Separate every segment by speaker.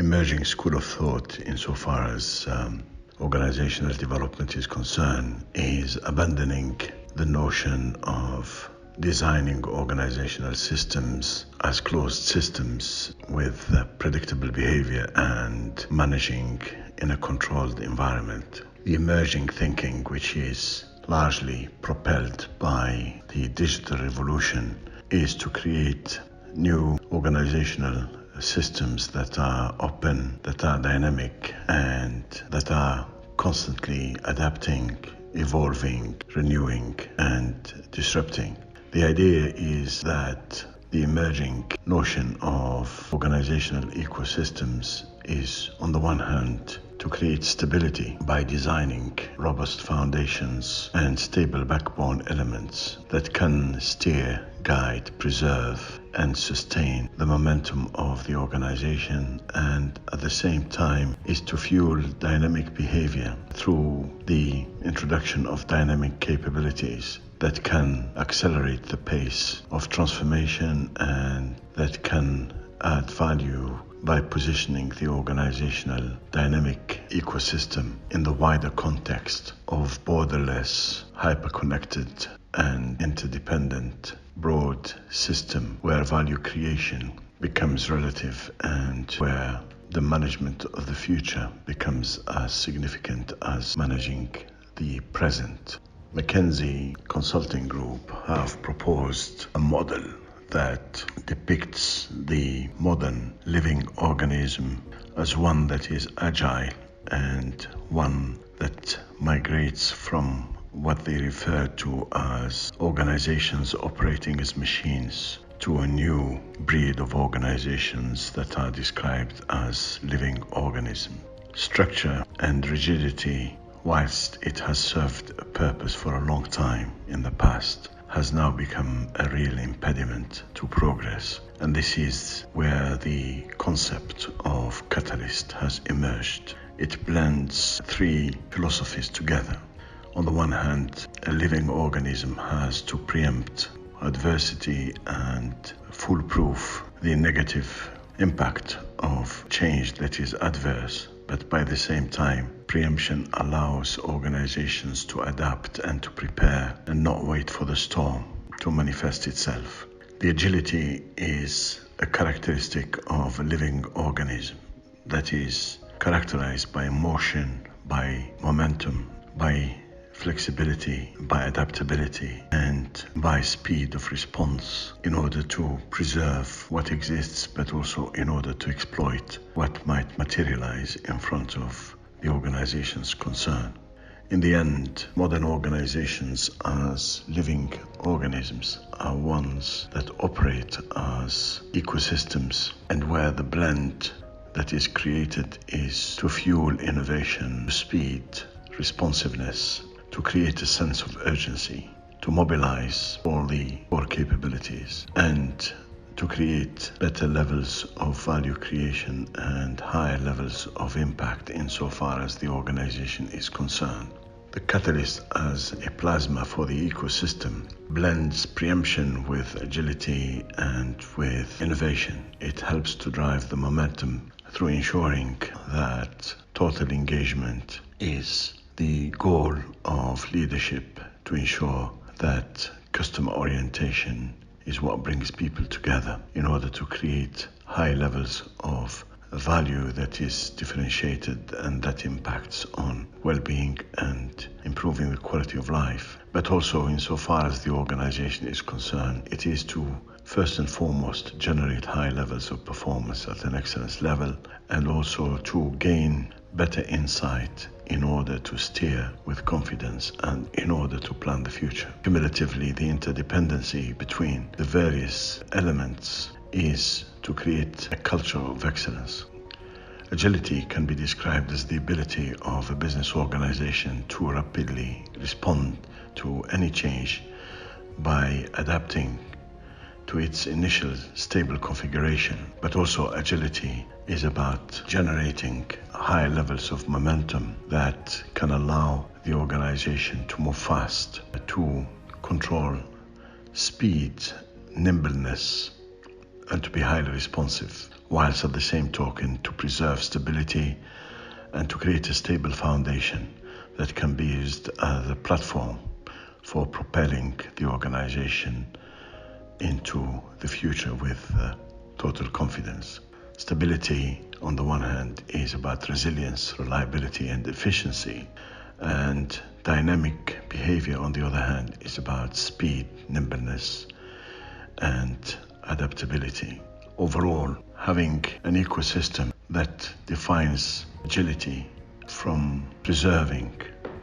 Speaker 1: emerging school of thought insofar as organizational development is concerned is abandoning the notion of designing organizational systems as closed systems with predictable behavior and managing in a controlled environment. The emerging thinking, which is largely propelled by the digital revolution, is to create new organizational systems that are open, that are dynamic, and that are constantly adapting, evolving, renewing, and disrupting. The idea is that the emerging notion of organizational ecosystems is, on the one hand, to create stability by designing robust foundations and stable backbone elements that can steer, guide, preserve, and sustain the momentum of the organization, and at the same time is to fuel dynamic behavior through the introduction of dynamic capabilities that can accelerate the pace of transformation and that can add value by positioning the organizational dynamic ecosystem in the wider context of borderless, hyper-connected and interdependent broad system where value creation becomes relative and where the management of the future becomes as significant as managing the present. McKinsey Consulting Group have proposed a model that depicts the modern living organism as one that is agile and one that migrates from what they refer to as organizations operating as machines to a new breed of organizations that are described as living organisms. Structure and rigidity, whilst it has served a purpose for a long time in the past, has now become a real impediment to progress. And this is where the concept of catalyst has emerged. It blends three philosophies together. On the one hand, a living organism has to preempt adversity and foolproof the negative impact of change that is adverse. But by the same time, preemption allows organizations to adapt and to prepare and not wait for the storm to manifest itself. The agility is a characteristic of a living organism that is characterized by motion, by momentum, by flexibility, by adaptability, and by speed of response in order to preserve what exists, but also in order to exploit what might materialize in front of the organization's concern. In the end, modern organizations as living organisms are ones that operate as ecosystems, and where the blend that is created is to fuel innovation, speed, responsiveness, to create a sense of urgency, to mobilize all the core capabilities, and to create better levels of value creation and higher levels of impact insofar as the organization is concerned. The catalyst as a plasma for the ecosystem blends preemption with agility and with innovation. It helps to drive the momentum through ensuring that total engagement is the goal of leadership, to ensure that customer orientation is what brings people together in order to create high levels of value that is differentiated and that impacts on well-being and improving the quality of life. But also, insofar as the organization is concerned, it is to first and foremost generate high levels of performance at an excellence level, and also to gain better insight in order to steer with confidence and in order to plan the future. Cumulatively, the interdependency between the various elements is to create a culture of excellence. Agility can be described as the ability of a business organization to rapidly respond to any change by adapting to its initial stable configuration. But also, agility is about generating high levels of momentum that can allow the organization to move fast, to control speed, nimbleness, and to be highly responsive, whilst at the same token to preserve stability and to create a stable foundation that can be used as a platform for propelling the organization into the future with total confidence. Stability, on the one hand, is about resilience, reliability, and efficiency, and dynamic behavior, on the other hand, is about speed, nimbleness, and adaptability. Overall, having an ecosystem that defines agility from preserving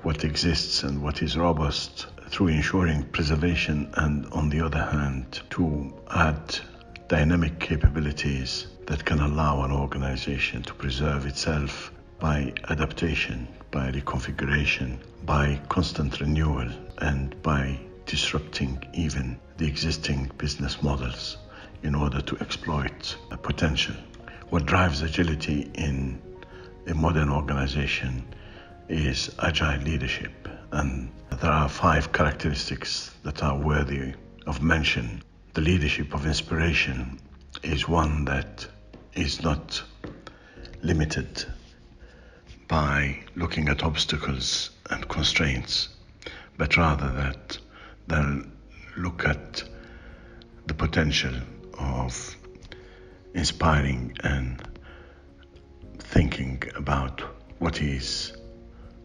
Speaker 1: what exists and what is robust through ensuring preservation, and on the other hand, to add dynamic capabilities that can allow an organization to preserve itself by adaptation, by reconfiguration, by constant renewal, and by disrupting even the existing business models in order to exploit a potential. What drives agility in a modern organization is agile leadership, and there are 5 characteristics that are worthy of mention. The leadership of inspiration is one that is not limited by looking at obstacles and constraints, but rather that they'll look at the potential of inspiring and thinking about what is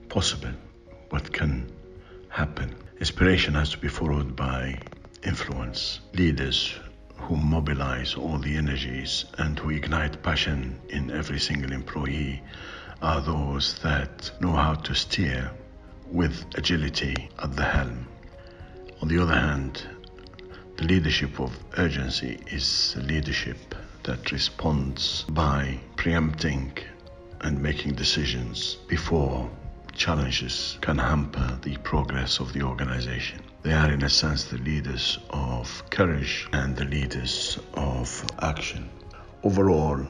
Speaker 1: possible, what can happen. Inspiration has to be followed by influence. Leaders who mobilize all the energies and who ignite passion in every single employee are those that know how to steer with agility at the helm. On the other hand, the leadership of urgency is a leadership that responds by preempting and making decisions before challenges can hamper the progress of the organization. They are, in a sense, the leaders of courage and the leaders of action. Overall,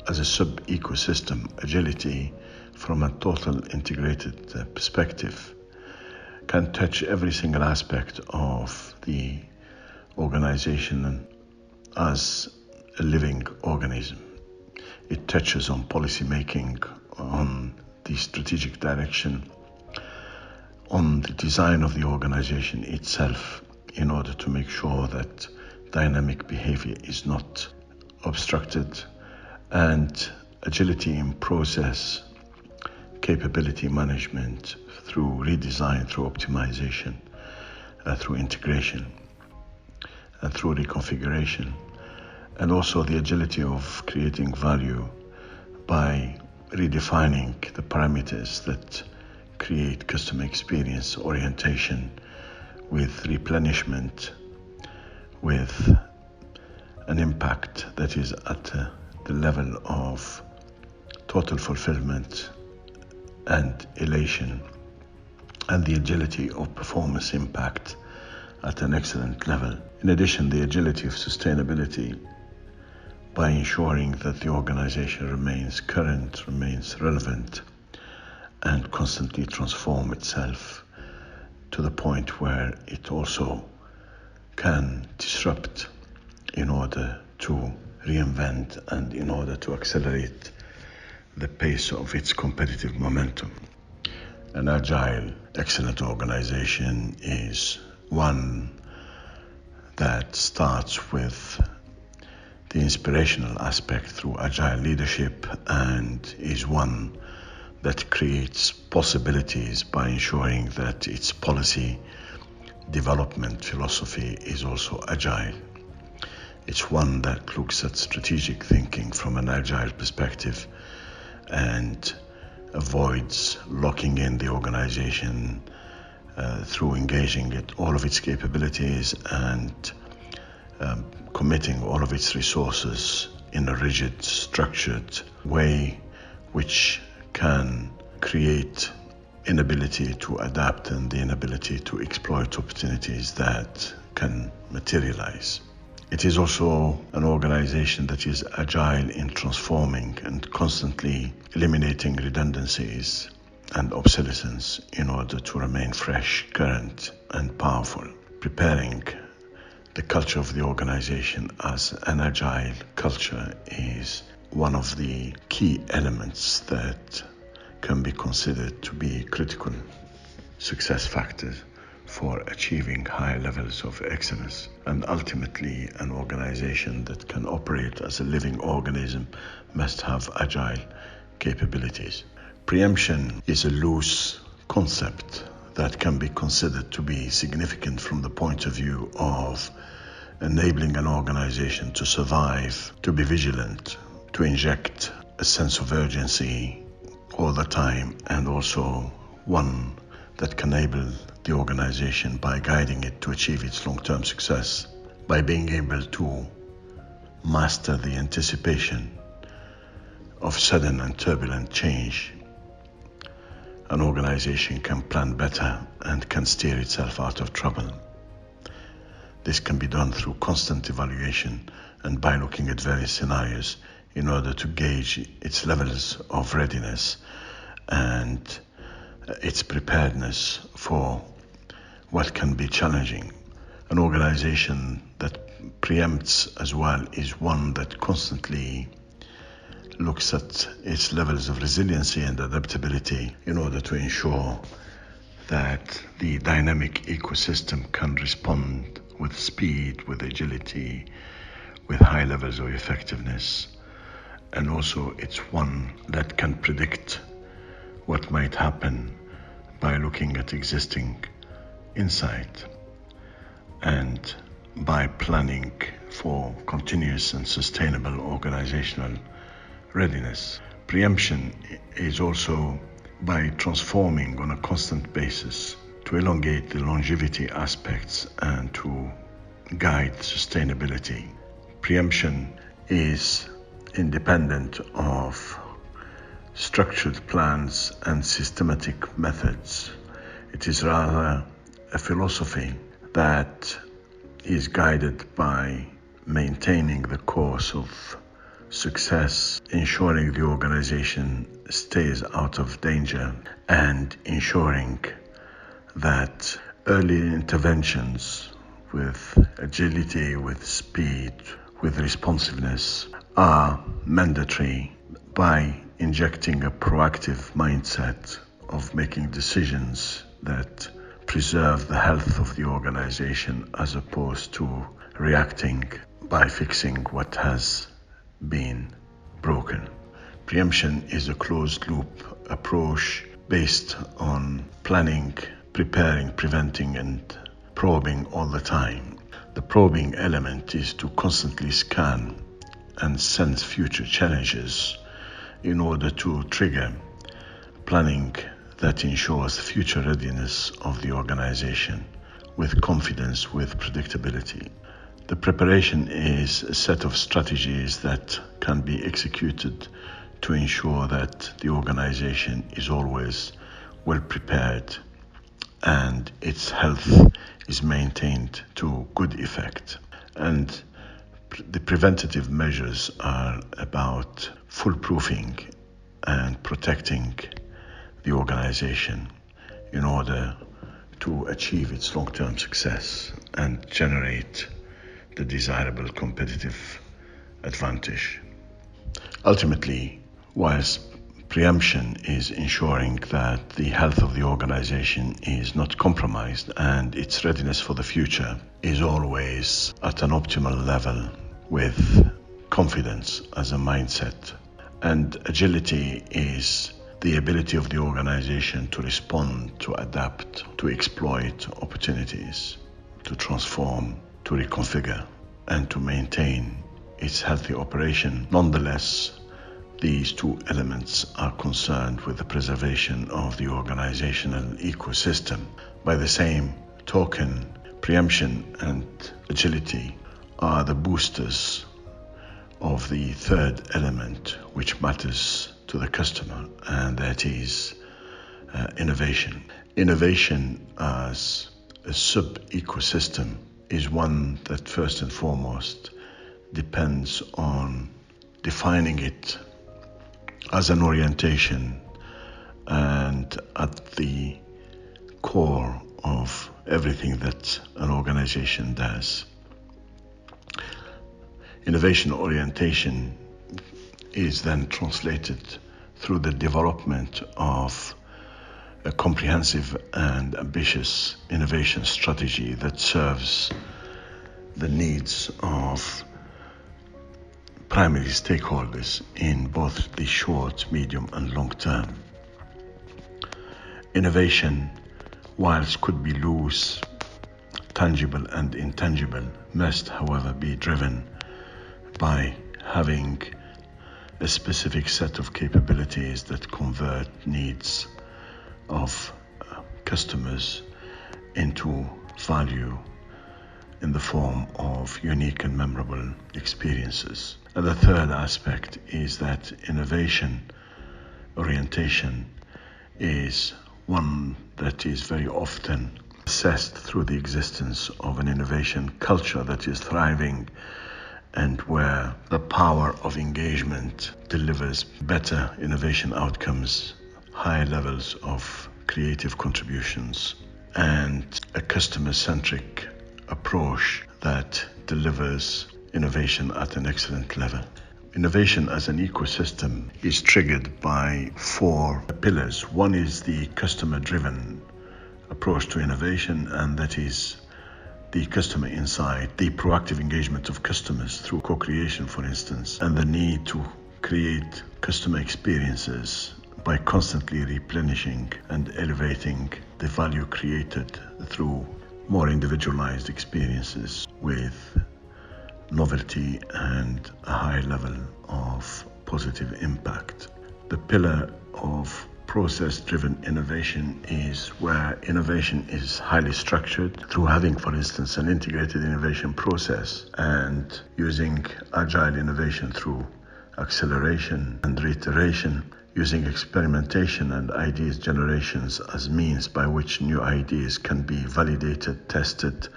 Speaker 1: as a sub-ecosystem, agility from a total integrated perspective can touch every single aspect of the organization as a living organism. It touches on policy making, on the strategic direction, on the design of the organization itself, in order to make sure that dynamic behavior is not obstructed, and agility in process, capability management through redesign, through optimization, through integration, and through reconfiguration, and also the agility of creating value by redefining the parameters that create customer experience orientation with replenishment, with an impact that is at the level of total fulfillment and elation, and the agility of performance impact at an excellent level. In addition, the agility of sustainability by ensuring that the organization remains current, remains relevant, and constantly transform itself to the point where it also can disrupt in order to reinvent and in order to accelerate the pace of its competitive momentum. An agile, excellent organization is one that starts with the inspirational aspect through agile leadership, and is one that creates possibilities by ensuring that its policy development philosophy is also agile. It's one that looks at strategic thinking from an agile perspective and avoids locking in the organization through engaging it, all of its capabilities, and committing all of its resources in a rigid, structured way, which can create inability to adapt and the inability to exploit opportunities that can materialize. It is also an organization that is agile in transforming and constantly eliminating redundancies and obsolescence in order to remain fresh, current, and powerful, preparing the culture of the organization as an agile culture is one of the key elements that can be considered to be critical success factors for achieving high levels of excellence. And ultimately, an organization that can operate as a living organism must have agile capabilities. Preemption is a loose concept that can be considered to be significant from the point of view of enabling an organization to survive, to be vigilant, to inject a sense of urgency all the time, and also one that can enable the organization by guiding it to achieve its long-term success, by being able to master the anticipation of sudden and turbulent change. An organization can plan better and can steer itself out of trouble. This can be done through constant evaluation and by looking at various scenarios in order to gauge its levels of readiness and its preparedness for what can be challenging. An organization that preempts as well is one that constantly looks at its levels of resiliency and adaptability in order to ensure that the dynamic ecosystem can respond with speed, with agility, with high levels of effectiveness. And also it's one that can predict what might happen by looking at existing insight and by planning for continuous and sustainable organizational readiness. Preemption is also by transforming on a constant basis to elongate the longevity aspects and to guide sustainability. Preemption is independent of structured plans and systematic methods. It is rather a philosophy that is guided by maintaining the course of success, ensuring the organization stays out of danger, and ensuring that early interventions with agility, with speed, with responsiveness are mandatory by injecting a proactive mindset of making decisions that preserve the health of the organization as opposed to reacting by fixing what has been broken. Preemption is a closed loop approach based on planning, preparing, preventing, and probing all the time. The probing element is to constantly scan and sense future challenges in order to trigger planning that ensures future readiness of the organization with confidence, with predictability. The preparation is a set of strategies that can be executed to ensure that the organization is always well prepared and its health is maintained to good effect. And the preventative measures are about foolproofing and protecting the organization in order to achieve its long-term success and generate the desirable competitive advantage. Ultimately, whilst preemption is ensuring that the health of the organization is not compromised and its readiness for the future is always at an optimal level with confidence as a mindset. And agility is the ability of the organization to respond, to adapt, to exploit opportunities, to transform, to reconfigure, and to maintain its healthy operation. Nonetheless, these two elements are concerned with the preservation of the organizational ecosystem. By the same token, preemption and agility are the boosters of the third element which matters to the customer, and that is innovation. Innovation as a sub-ecosystem is one that first and foremost depends on defining it as an orientation and at the core of everything that an organization does. Innovation orientation is then translated through the development of a comprehensive and ambitious innovation strategy that serves the needs of primary stakeholders in both the short, medium, and long term. Innovation, whilst could be loose, tangible, and intangible, must, however, be driven by having a specific set of capabilities that convert needs of customers into value in the form of unique and memorable experiences. And the third aspect is that innovation orientation is one that is very often assessed through the existence of an innovation culture that is thriving and where the power of engagement delivers better innovation outcomes, high levels of creative contributions, and a customer-centric approach that delivers innovation at an excellent level. Innovation as an ecosystem is triggered by 4 pillars. One is the customer-driven approach to innovation, and that is the customer insight, the proactive engagement of customers through co-creation, for instance, and the need to create customer experiences by constantly replenishing and elevating the value created through more individualized experiences with novelty and a high level of positive impact. The pillar of process-driven innovation is where innovation is highly structured through having, for instance, an integrated innovation process and using agile innovation through acceleration and reiteration, using experimentation and ideas generations as means by which new ideas can be validated, tested,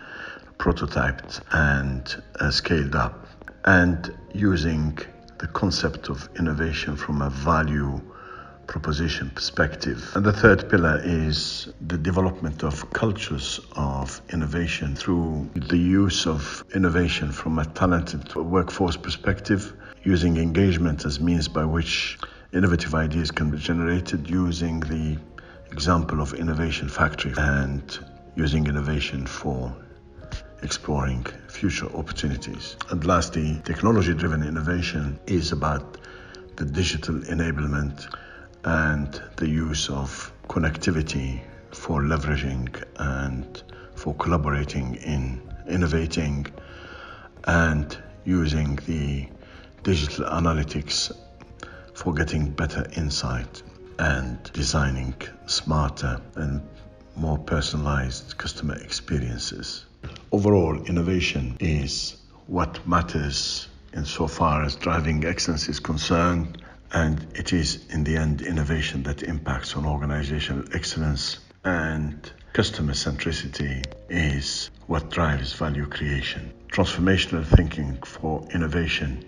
Speaker 1: prototyped, and scaled up, and using the concept of innovation from a value proposition perspective. And the third pillar is the development of cultures of innovation through the use of innovation from a talented workforce perspective, using engagement as means by which innovative ideas can be generated, using the example of innovation factory, and using innovation for exploring future opportunities. And lastly, technology-driven innovation is about the digital enablement and the use of connectivity for leveraging and for collaborating in innovating, and using the digital analytics for getting better insight and designing smarter and more personalized customer experiences. Overall, innovation is what matters insofar as driving excellence is concerned, and it is in the end innovation that impacts on organizational excellence, and customer centricity is what drives value creation. Transformational thinking for innovation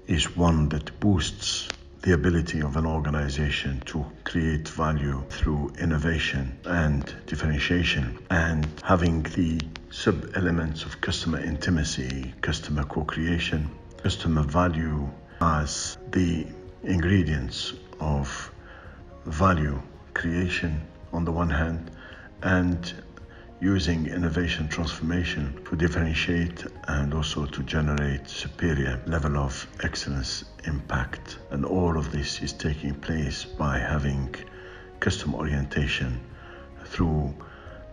Speaker 1: is one that boosts the ability of an organization to create value through innovation and differentiation, and having the sub-elements of customer intimacy, customer co-creation, customer value as the ingredients of value creation on the one hand, and using innovation transformation to differentiate and also to generate superior level of excellence impact. And all of this is taking place by having customer orientation through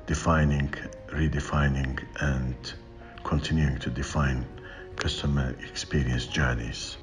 Speaker 1: defining, redefining, and continuing to define customer experience journeys.